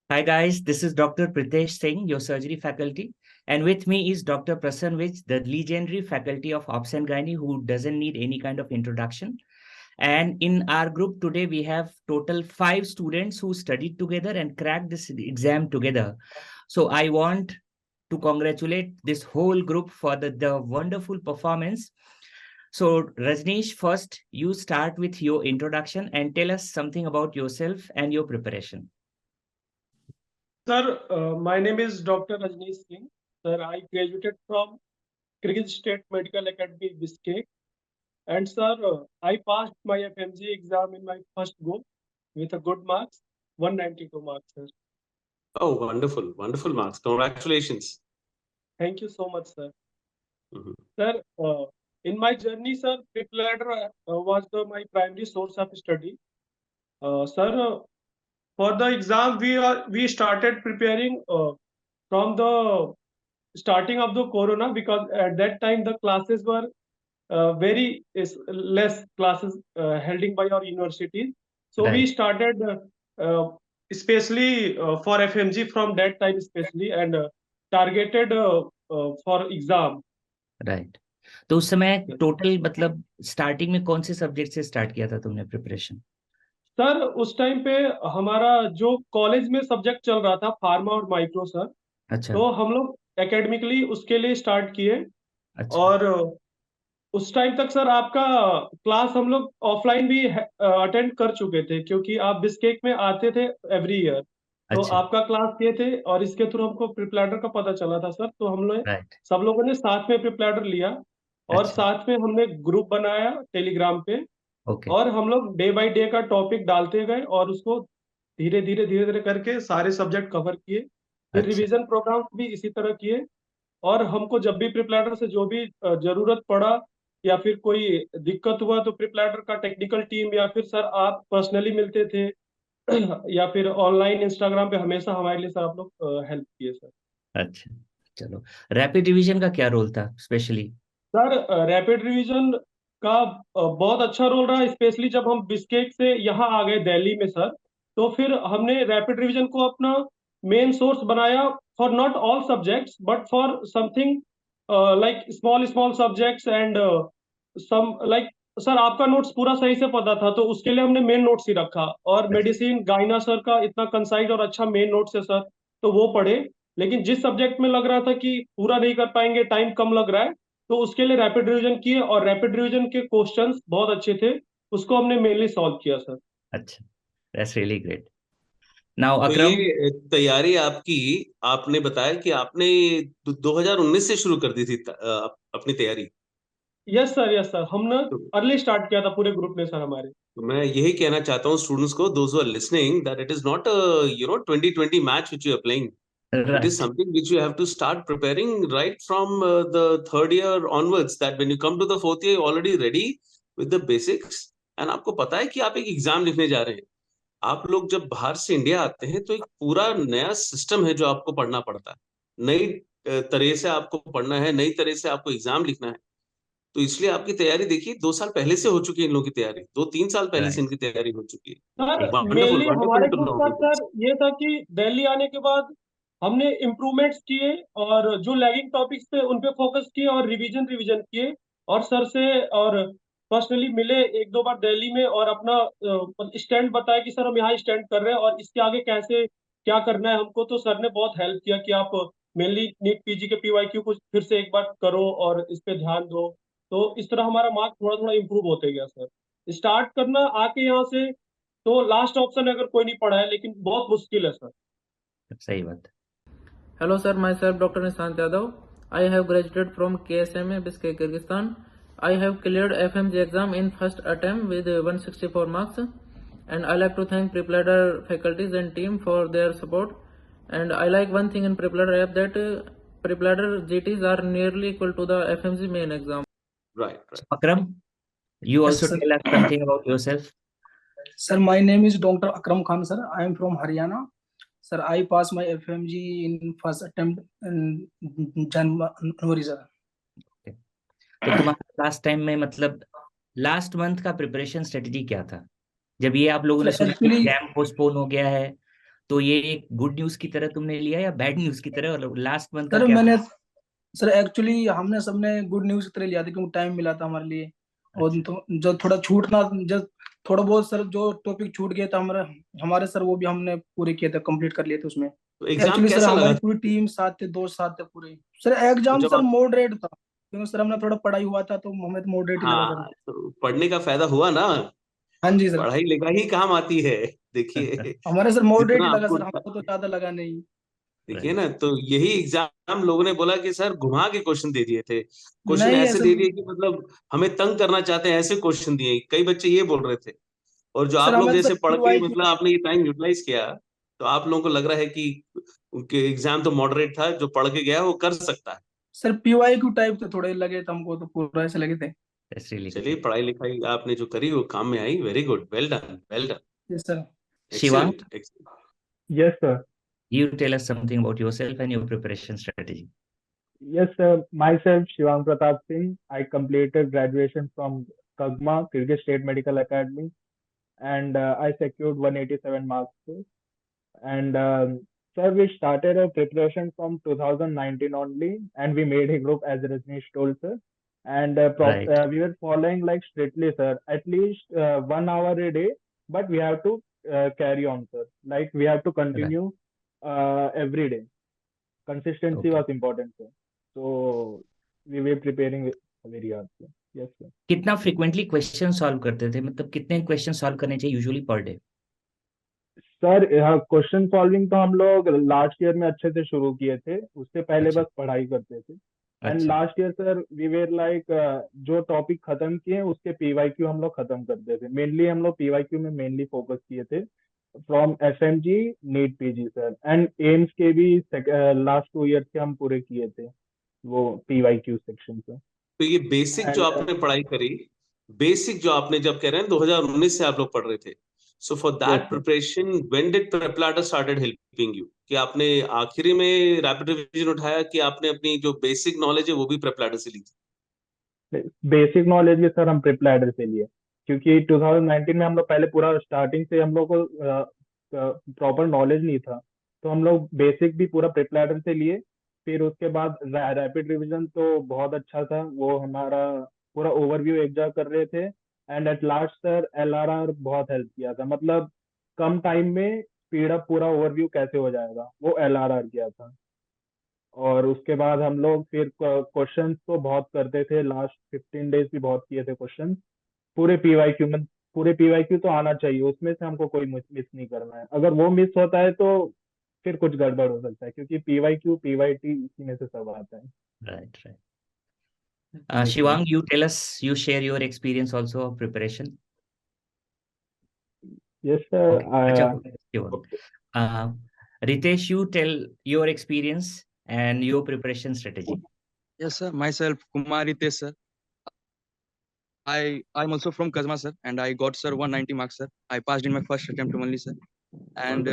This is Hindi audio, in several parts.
Hi guys, this is Dr. Pritesh Singh, your surgery faculty, and with me is Dr. Prasan Vij, the legendary faculty of Obs and Gynae, who doesn't need any kind of introduction. And in our group today, we have total 5 students who studied together and cracked this exam together. So I want to congratulate this whole group for the wonderful performance. So Rajneesh, first you start with your introduction and tell us something about yourself and your preparation. Sir, my name is Dr. Rajneesh Singh. Sir, I graduated from Kyrgyz State Medical Academy, Bishkek. And sir, I passed my FMG exam in my first go with a good marks, 192 marks, sir. Oh, wonderful. Wonderful marks. Congratulations. Thank you so much, sir. Mhm. Sir, in my journey, sir, PrepLadder was my primary source of study. Sir, for the exam, we started preparing from the starting of the corona, because at that time the classes were very less classes held by our universities. So we Right. started especially for FMG from that time especially, and targeted for exam. Right तो उस समय टोटल मतलब स्टार्टिंग में कौन से सब्जेक्ट से स्टार्ट किया था तुमने प्रिपरेशन? सर उस टाइम पे हमारा जो कॉलेज में सब्जेक्ट चल रहा था फार्मा और माइक्रो, सर। अच्छा तो हम लोग एकेडमिकली उसके लिए स्टार्ट किए। अच्छा और उस टाइम तक सर आपका क्लास हम लोग ऑफलाइन भी अटेंड कर चुके थे, क्योंकि आप बिस्केक में आते थे एवरी ईयर। तो अच्छा आपका क्लास किए थे और इसके थ्रू हमको प्रिपलैडर का पता चला था, सर। तो हम लोग राइट सब लोगों ने साथ में प्रिपलैडर लिया और अच्छा साथ में हमने ग्रुप बनाया टेलीग्राम पे। ओके और हम लोग डे बाय डे का टॉपिक डालते गए और उसको धीरे धीरे करके सारे सब्जेक्ट कवर किए। फिर अच्छा रिवीजन प्रोग्राम भी इसी तरह किए। और हमको जब भी प्रिपलैडर से जो भी जरूरत पड़ा या फिर कोई दिक्कत हुआ, तो प्रिपलैडर का टेक्निकल टीम या फिर सर आप पर्सनली मिलते थे या फिर ऑनलाइन इंस्टाग्राम पे हमेशा हमारे लिए सर आप लोग हेल्प किए, सर। अच्छा चलो रैपिड रिवीजन का क्या रोल था स्पेशली? सर रैपिड रिवीजन का बहुत अच्छा रोल रहा, स्पेशली जब हम बिस्केक से यहाँ आ गए दिल्ली में, सर। तो फिर हमने रैपिड रिवीजन को अपना मेन सोर्स बनाया for not all subjects but for something like small small subjects and some like. Sir आपका नोट्स पूरा सही से पता था, तो उसके लिए हमने मेन नोट्स ही रखा। और मेडिसिन गाइना सर का इतना कंसाइज और अच्छा मेन नोट्स है, सर। तो वो पढ़े। लेकिन जिस सब्जेक्ट में लग रहा था कि पूरा नहीं कर पाएंगे, टाइम कम लग रहा है, तो उसके लिए रैपिड रिवीजन किए। और रैपिड रिवीजन के क्वेश्चंस बहुत अच्छे थे, उसको हमने मेनली सॉल्व किया, सर। अच्छा दैट्स रियली ग्रेट। नाउ तो अकरम। ये तैयारी आपकी, आपने बताया कि आपने 2019 से शुरू कर दी थी अपनी तैयारी। यस सर, यस सर, हमने तो, अर्ली स्टार्ट किया था पूरे ग्रुप ने, सर, हमारे। तो मैं यही कहना चाहता हूँ स्टूडेंट्स को, those who are listening, that it is not 2020 match which you are playing. It is right something which you have to start preparing right from the third year onwards. That when you come to the fourth year, you're already ready with the basics. And आपको पता है कि आप एक एग्जाम लिखने जा रहे हैं. आप लोग जब बाहर से इंडिया आते हैं तो एक पूरा नया सिस्टम है जो आपको पढ़ना पड़ता है. नई तरह से आपको पढ़ना है, नई तरह से आपको एग्जाम लिखना है. तो इसलिए आपकी तैयारी देखिए 2 साल पहले से हो चुकी है इन लोगों की तैयारी. 2-3 साल पहले से राइट इनकी तैयारी हो चुकी सर है. वंडरफुल, मेनली हमारे वंडरफुल टू ग्रुप नो. का, सर, ये था कि दिल्ली आने के बाद हमने इम्प्रूवमेंट्स किए और जो लैगिंग टॉपिक्स थे उन पे फोकस किए और रिवीजन रिवीजन किए। और सर से और पर्सनली मिले एक दो बार दिल्ली में, और अपना स्टैंड बताया कि सर हम यहाँ स्टैंड कर रहे हैं और इसके आगे कैसे क्या करना है हमको। तो सर ने बहुत हेल्प किया कि आप मेनली नीट पीजी के पीवाईक्यू को फिर से एक बार करो और इस पे ध्यान दो। तो इस तरह हमारा मार्क थोड़ा थोड़ा इम्प्रूव होते गया, सर। स्टार्ट करना आके यहाँ से तो लास्ट ऑप्शन अगर कोई नहीं पढ़ा है, लेकिन बहुत मुश्किल है, सर। सही बात। Hello sir, myself Dr. Nishant Yadav. I have graduated from KSMA, Bishkek, Kyrgyzstan. I have cleared FMG exam in first attempt with 164 marks. And I like to thank PrepLadder faculties and team for their support. And I like one thing in PrepLadder app, that PrepLadder GTs are nearly equal to the FMG main exam. Right, right. Akram, you Yes, also sir. tell us something about yourself. Sir, my name is Dr. Akram Khan, sir. I am from Haryana. Sir, I passed my FMG in first attempt in January, sir. तो तुम्हारा लास्ट टाइम में मतलब लास्ट मंथ का प्रिपरेशन स्ट्रेटजी क्या था जब ये आप लोगों ने Sir, सुना कि actually, एग्जाम पोस्टपोन हो गया है? तो ये एक गुड न्यूज की तरह तुमने लिया या बैड न्यूज की तरह, और लास्ट मंथ का सर क्या मैंने था? सर एक्चुअली हमने सबने गुड न्यूज की तरह लिया था क्योंकि टाइम मिला था हमारे लिए। और अच्छा। तो जो थोड़ा छूटना, जो थोड़ा बहुत सर जो टॉपिक छूट गया था हमारे हमारे सर, वो भी हमने पूरे किए थे, कंप्लीट कर लिए थे उसमें। तो एग्जाम एक्चुअली सर कैसा लगा? हमारी पूरी टीम साथ थे, दोस्त साथ थे पूरे। सर तो एग्जाम जब सर आप, मॉडरेट था क्योंकि सर हमने थोड़ा पढ़ाई हुआ था, तो हमें तो मॉडरेट ही लगा सर। हाँ, तो पढ़ने का फायदा हुआ ना। हाँ जी सर। पढ़ाई लिखाई ही काम आती है। देखिए, हमारे सर मॉडरेट जितना ही लगा आपको, सर, हमको तो ज्यादा लगा नहीं। देखिए राइट। ना, तो यही एग्जाम लोगों ने बोला कि सर घुमा के क्वेश्चन दे दिए थे, क्वेश्चन नहीं ऐसे ऐसा दे दिए कि मतलब हमें तंग करना चाहते हैं, ऐसे क्वेश्चन दिए, कई बच्चे ये बोल रहे थे। और जो सर, आप लोग हमें तो सर जैसे पढ़ के पीवाई क्यू मतलब आपने ये टाइम यूटिलाइज किया, तो आप लोगों को लग रहा है कि उनके एग्जाम तो मॉडरेट था, जो पढ़ के गया वो कर सकता है। सर पीवाई क्यू टाइप तो थोड़े लगे थे हमको, तो पूरा ऐसे लगे थे। दैट्स रियली चलिए, ग्रेट। पढ़ाई लिखाई आपने जो करी वो काम में आई, very good, well done, well done, yes sir. Shivang, excellent, excellent. Yes, sir. you tell us something about yourself and your preparation strategy. Yes, sir. Myself, Shivang Pratap Singh. I completed graduation from Kagma, Kyrgyz State Medical Academy, and I secured 187 marks. Sir. And sir, we started our preparation from 2019 only, and we made a group as Rajneesh told, sir. And Right. we were following like strictly, sir, at least 1 hour a day, but we have to carry on, sir. Like we have to Right. continue every day. Consistency Okay. was important, sir. So we were preparing very hard, sir. Yes, sir. कितना फ्रिक्वेंटली क्वेश्चन सॉल्व करते थे, मतलब कितने क्वेश्चन सॉल्व करने चाहिए usually per day? Sir question solving तो हम लोग लास्ट ईयर में अच्छे से शुरू किए थे, उससे पहले अच्छा। बस पढ़ाई करते थे। एंड अच्छा। Last year sir we were like जो टॉपिक खत्म किए उसके पीवाईक्यू हम लोग खत्म करते थे। मेनली हम लोग पीवाईक्यू में मेनली फोकस किए थे from FMG, NEET PG sir, and AIIMS के भी लास्ट 2 ईयर्स के हम पूरे किए थे वो पीवाईक्यू सेक्शन सर। तो ये बेसिक जो एंड आपने पढ़ाई करी, बेसिक जो आपने जब कह रहे हैं 2019 से आप लोग पढ़ रहे थे, so for yes that sir. Preparation when did PrepLadder started helping you? कि आपने आखिरी में रैपिड रिवीजन उठाया कि आपने अपनी जो बेसिक नॉलेज है वो भी प्रेपलाडर से ली थी? बेसिक नॉलेज भी सर हम प्रिप लैडर से लिए, क्योंकि 2019 में हम लोग पहले पूरा स्टार्टिंग से हम लोग को प्रॉपर नॉलेज नहीं था, तो हम लोग बेसिक भी पूरा प्रिप लैडर से लिए। फिर उसके बाद रैपिड रिवीजन तो बहुत अच्छा था, वो हमारा पूरा ओवरव्यू एक जगह कर रहे थे। And at last sir LRR बहुत हेल्प किया था, मतलब कम टाइम में स्पीड अप पूरा ओवरव्यू कैसे हो जाएगा वो एलआरआर किया था। और उसके बाद हम लोग फिर क्वेश्चंस तो बहुत करते थे, लास्ट 15 डेज भी बहुत किए थे क्वेश्चन पूरे पीवाईक्यू में। पूरे पीवाईक्यू तो आना चाहिए, उसमें से हमको कोई मिस नहीं करना है। अगर वो मिस होता है तो फिर कुछ गड़बड़ हो सकता है, क्योंकि पीवाईक्यू पीवाईटी इसी में से सब आता है। Right. Right. Yes, sir. Shivang, you tell us, you share your experience also of preparation. Yes, sir. Okay. अच्छा, Shivang. Uh, Ritesh, you tell your experience and your preparation strategy. Yes, sir. Myself, Kumar Ritesh, sir. I'm also from Kazma, sir, and I got, sir, 190 marks, sir. I passed in my first attempt only, sir. And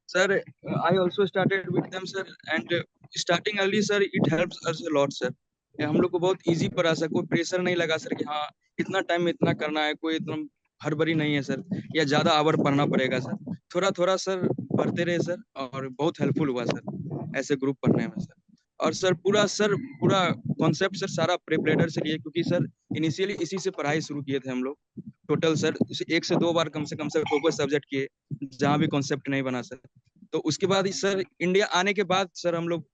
sir, I also started with them, sir. And starting early, sir, it helps us a lot, sir. हम लोग को बहुत इजी पड़ा सर, कोई प्रेशर नहीं लगा सर कि हाँ इतना टाइम में इतना करना है, कोई इतना हड़बड़ी नहीं है सर, या ज्यादा आवर पढ़ना पड़ेगा सर। थोड़ा थोड़ा सर पढ़ते रहे सर, और बहुत हेल्पफुल हुआ सर ऐसे ग्रुप पढ़ने में सर। और सर पूरा कॉन्सेप्ट सर सारा प्रिपरेटर से लिए, क्योंकि सर इनिशियली इसी से पढ़ाई शुरू किए थे हम लोग। टोटल सर 1 से 2 बार कम से कम सर कोई सब्जेक्ट किए जहाँ भी कॉन्सेप्ट नहीं बना सर। तो उसके बाद सर इंडिया आने के बाद सर हम लोग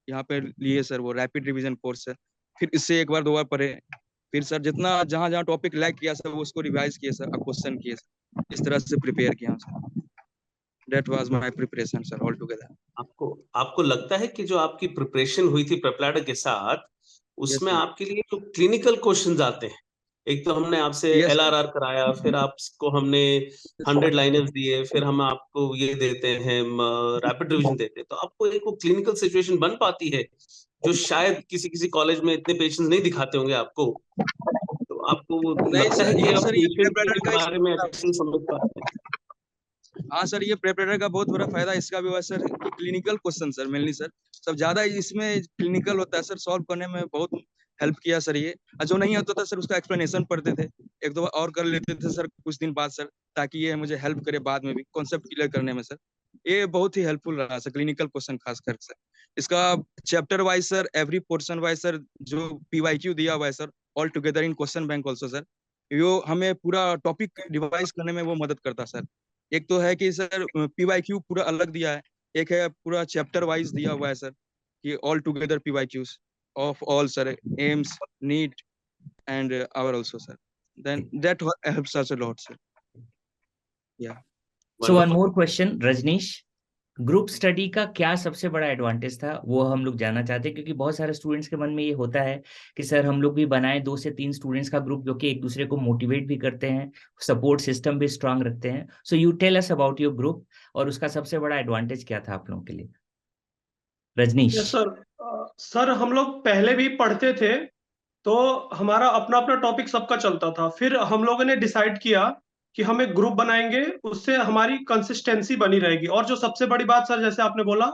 यहाँ पे लिए सर वो रैपिड रिवीजन कोर्स सर। फिर इससे 1 बार 2 बार पढ़े, फिर सर जितना जहाँ जहाँ टॉपिक लैग किया सर वो उसको रिवाइज किए सर, क्वेश्चन किए सर, इस तरह से प्रिपेयर किया sir. That was my preparation sir all together. आपको आपको लगता है कि जो आपकी प्रिपरेशन हुई थी प्रेपलाडर के साथ, यस उसमें सर। आपके लिए जो क्लिनिकल क्वेश्चंस आते हैं, एक तो हमने आपसे यस सर। एलआरआर कराया, फिर आपको हमने 100 लाइनर्स दिए, फिर हम आपको ये देते हैं रैपिड रिवीजन देते हैं, तो आपको एक वो क्लिनिकल सिचुएशन बन पाती है जो शायद किसी किसी कॉलेज में इतने पेशेंस नहीं दिखाते होंगे आपको। तो आपको वो नहीं लगता है सर, कि ये आप सर ये पेशेंट प्रिपरेटर के का बारे में अच्छे से समझ पाते हैं? हाँ सर, ये प्रिपरेटर का बहुत बड़ा फायदा इसका भी हुआ sir, clinical question sir mainly sir, सब ज्यादा इसमें क्लिनिकल होता है सर, सॉल्व करने में बहुत हेल्प किया सर ये। और जो नहीं होता था सर उसका एक्सप्लेनेशन पढ़ते थे, 1-2 बार और कर लेते थे सर कुछ दिन बाद सर, ताकि ये मुझे हेल्प करे बाद में भी कॉन्सेप्ट क्लियर करने में सर। ये बहुत ही हेल्पफुल रहा सर, क्लिनिकल क्वेश्चन खासकर सर। इसका chapter wise sir, every portion wise sir, जो PYQ दिया हुआ है sir, all together in question bank also sir, यो हमें पूरा टॉपिक डिवाइस करने में वो मदद करता सर। एक तो है कि सर PYQ पूरा अलग दिया है, एक है पूरा चैप्टर वाइज दिया हुआ है सर, कि all together PYQs of all sir, aims, NEET and our also sir, then that helps us a lot sir. Yeah. So one more question, Rajneesh, group study का क्या सबसे बड़ा एडवांटेज था, वो हम लोग जानना चाहते हैं, क्योंकि बहुत सारे स्टूडेंट्स के मन में ये होता है कि सर हम लोग भी बनाए 2 से 3 स्टूडेंट्स का ग्रुप, जो कि एक दूसरे को मोटिवेट भी करते हैं, सपोर्ट सिस्टम भी स्ट्रांग रखते हैं। So you tell us about your group, और उसका सबसे बड़ा एडवांटेज क्या था आप लोगों के लिए, रजनीश? सर हम लोग पहले भी पढ़ते थे, तो हमारा अपना अपना टॉपिक सबका चलता था। फिर हम लोगों ने डिसाइड किया कि हम एक ग्रुप बनाएंगे, उससे हमारी कंसिस्टेंसी बनी रहेगी। और जो सबसे बड़ी बात सर, जैसे आपने बोला,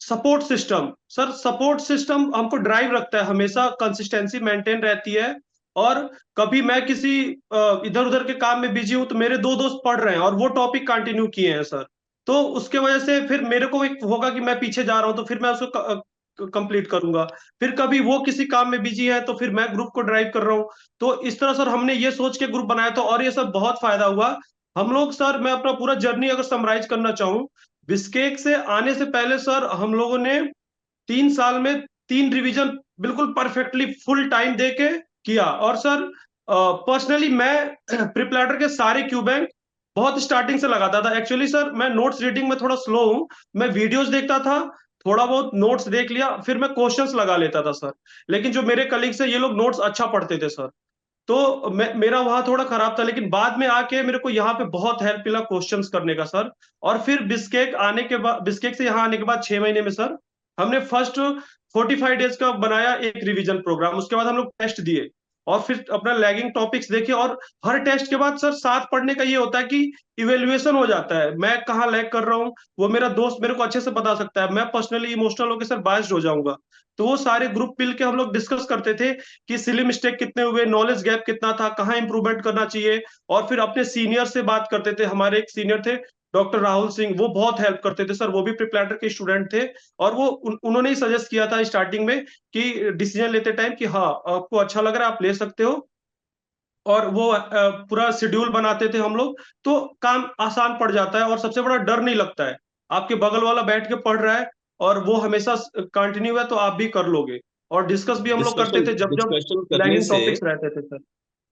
support system, sir support system हमको ड्राइव रखता है, हमेशा कंसिस्टेंसी मेंटेन रहती है। और कभी मैं किसी इधर उधर के काम में बिजी हूं, तो मेरे 2 दोस्त पढ़ रहे हैं और वो टॉपिक कंटिन्यू किए हैं सर, तो उसके वजह से फिर मेरे को एक होगा कि मैं पीछे जा रहा हूं, तो फिर मैं उसको कंप्लीट करूंगा। फिर कभी वो किसी काम में बिजी है, तो फिर मैं ग्रुप को ड्राइव कर रहा हूं। तो इस तरह सर हमने ये सोच के ग्रुप बनाया था, और ये सब बहुत फायदा हुआ हम लोग। सर मैं अपना पूरा जर्नी अगर समराइज करना चाहूँ, बिस्केक से आने से पहले सर हम लोगों ने 3 साल में 3 रिवीजन बिल्कुल परफेक्टली फुल टाइम दे के किया। और सर पर्सनली मैं प्रिप लैडर के सारे क्यू बैंक बहुत स्टार्टिंग से लगाता था। एक्चुअली सर मैं नोट्स रीडिंग में थोड़ा स्लो हूं, मैं वीडियोस देखता था, थोड़ा बहुत नोट्स देख लिया, फिर मैं क्वेश्चंस लगा लेता था सर। लेकिन जो मेरे कलीग्स है, ये लोग नोट्स अच्छा पढ़ते थे सर, तो मेरा वहां थोड़ा खराब था। लेकिन बाद में आके मेरे को यहाँ पे बहुत हेल्प मिला क्वेश्चंस करने का सर। और फिर बिस्केक आने के बाद, बिस्केक से यहाँ आने के बाद 6 महीने में सर हमने फर्स्ट 45 डेज का बनाया एक रिवीजन प्रोग्राम। उसके बाद हम लोग टेस्ट दिए, और फिर अपना लैगिंग टॉपिक्स देखे। और हर टेस्ट के बाद सर साथ पढ़ने का ये होता है कि इवेल्युएशन हो जाता है, मैं कहाँ लैग कर रहा हूँ, वो मेरा दोस्त मेरे को अच्छे से बता सकता है। मैं पर्सनली इमोशनल होकर सर बायस्ड हो जाऊंगा, तो वो सारे ग्रुप मिल के हम लोग डिस्कस करते थे कि सिली मिस्टेक कितने हुए, नॉलेज गैप कितना था, कहाँ इंप्रूवमेंट करना चाहिए। और फिर अपने सीनियर से बात करते थे। हमारे एक सीनियर थे डॉक्टर राहुल सिंह, वो बहुत हेल्प करते थे सर, वो भी प्रिप लैडर के स्टूडेंट थे। और वो उन्होंने ही सजेस्ट किया था स्टार्टिंग में कि डिसीजन लेते टाइम कि हाँ आपको अच्छा लग रहा है आप ले सकते हो। और वो पूरा शेड्यूल बनाते थे हम लोग, तो काम आसान पड़ जाता है। और सबसे बड़ा डर नहीं लगता है, आपके बगल वाला बैठ के पढ़ रहा है और वो हमेशा कंटिन्यू है, तो आप भी कर लोगे। और डिस्कस भी हम लोग करते थे जब लैगिंग टॉपिक्स रहते थे सर।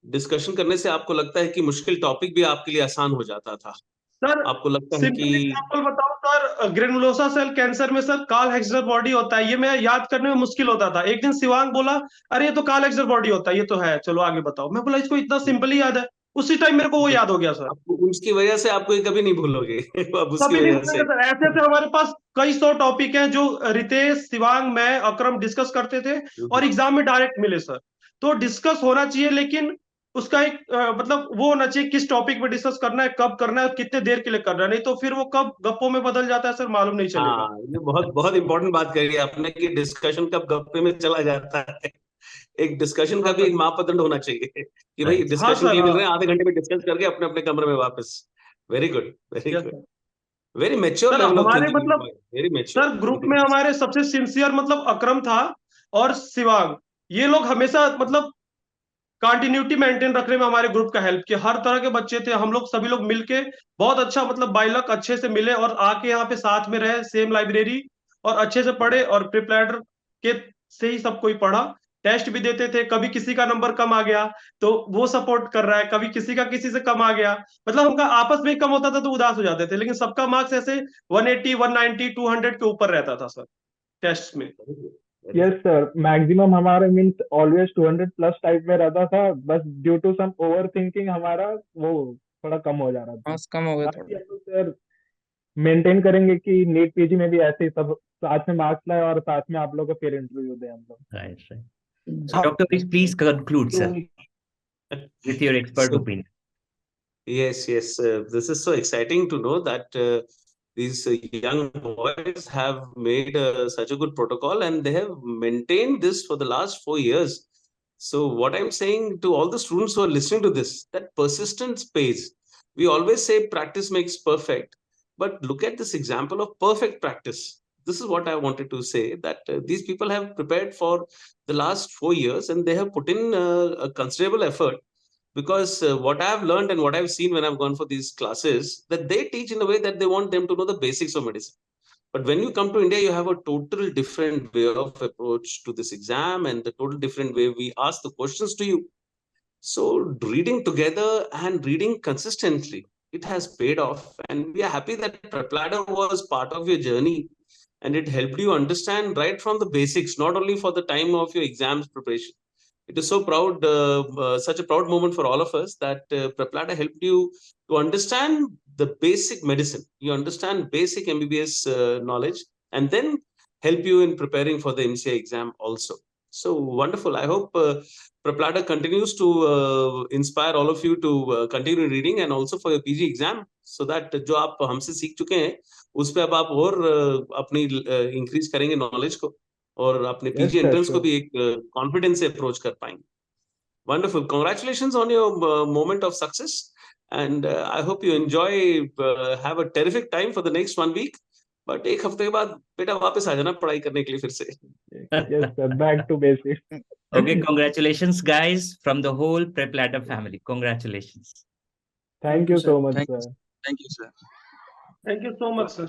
डिस्कशन करने से आपको लगता है कि मुश्किल टॉपिक भी आपके लिए आसान हो जाता था? सर आपको लगता है सिंपल कि एग्जांपल बताऊं सर, ग्रेनुलोसा सेल कैंसर में सर कार्ल-हेक्सनर बॉडी होता है, ये मैं याद करने में मुश्किल होता था। एक दिन शिवांग बोला, अरे ये तो कार्ल-हेक्सनर बॉडी होता है, ये तो है, चलो आगे बताओ। मैं बोला इसको इतना सिंपल ही याद है, उसी टाइम मेरे को वो याद हो गया सर। आपको उसकी वजह से आपको ये कभी नहीं भूलोगे अब उसकी कभी नहीं वजह से। भूलेंगे सर। ऐसे ऐसे हमारे पास कई 100 टॉपिक हैं जो रितेश, शिवांग, मैं, अकरम डिस्कस करते थे, और एग्जाम में डायरेक्ट मिले सर। तो डिस्कस होना चाहिए, लेकिन उसका एक मतलब वो होना चाहिए किस टॉपिक पे डिस्कस करना है, कब करना है, कितने देर के लिए करना है, नहीं तो फिर वो कब गप्पों में बदल जाता है सर मालूम नहीं चलेगा। हाँ, ये बहुत बहुत इंपॉर्टेंट बात कही आपने कि डिस्कशन कब गप्पे में चला जाता है। एक डिस्कशन का भी एक मापदंड होना चाहिए कि भाई Right. हाँ डिस्कशन के सर, लिए मिल रहे हैं, हाँ आधे घंटे में डिस्कस करके अपने अपने कमरे में वापस। Very good, very yes good, sir. Very mature sir level of हमारे थिंकिंग, मतलब वेरी सर ग्रुप में मैच्योर। हमारे सबसे सिंसियर मतलब अकरम था और शिवांग, ये लोग हमेशा मतलब कंटिन्यूटी मेंटेन रखने में हमारे ग्रुप का हेल्प किया। हर तरह के बच्चे थे, हम लोग सभी लोग मिलके बहुत अच्छा मतलब बाय लक अच्छे से मिले और आके यहाँ पे साथ में रहे, सेम लाइब्रेरी, और अच्छे से पढ़े। और प्रिप लैडर के से ही सब कोई पढ़ा, टेस्ट भी देते थे। कभी किसी का नंबर कम आ गया तो वो सपोर्ट कर रहा है, कभी किसी का किसी से कम आ गया, मतलब हमका आपस में ही कम होता था तो उदास हो जाते थे, लेकिन सबका मार्क्स ऐसे 180, 190, 200 के ऊपर रहता था सर टेस्ट में। यस सर, मैक्सिमम हमारा मीन्स ऑलवेज 200 प्लस टाइप में रहता था, बस due to some over thinking हमारा वो थोड़ा कम हो जा रहा था। मार्क्स कम हो गए बाकी थोड़ा। हम लोग सर मेंटेन करेंगे कि नीट पीजी में भी ऐसे ही सब साथ में मार्क्स लाए और साथ में आप लोग को फिर इंटरव्यू दे हम लोग। Right, right. So, Dr. Please conclude, sir, with your expert So, opinion. yes, yes, this is so exciting to know that these young boys have made such a good protocol and they have maintained this for the last 4 years. So what I'm saying to all the students who are listening to this, that persistence pays. We always say practice makes perfect, But look at this example of perfect practice. This is what I wanted to say, that these people have prepared for the last 4 years and they have put in a considerable effort, because what I have learned and what I've seen when I've gone for these classes, that they teach in a way that they want them to know the basics of medicine. But when you come to India, you have a total different way of approach to this exam and the total different way we ask the questions to you. So reading together and reading consistently, it has paid off. And we are happy that PrepLadder was part of your journey and it helped you understand right from the basics, not only for the time of your exams preparation. It is so proud, such a proud moment for all of us that PrepLadder helped you to understand the basic medicine. You understand basic MBBS knowledge, and then help you in preparing for the MCI exam also. So wonderful. I hope PrepLadder continues to inspire all of you to continue reading and also for your PG exam, so that जो आप हमसे सीख चुके हैं उस पे अब आप और अपनी इंक्रीज करेंगे नॉलेज को और अपने पीजी एंट्रेंस को भी एक कॉन्फिडेंस से अप्रोच कर पाएंगे. Wonderful. Congratulations on your moment of success, and I hope you enjoy, have a terrific time for the next 1 week. But एक हफ्ते के बाद बेटा वापस आ जाना पढ़ाई करने के लिए फिर से. Yes, sir. Back to basics. Okay, congratulations, guys, from the whole PrepLadder family. Congratulations. Thank you so much, Thank sir. you, sir. Thank you so much, sir.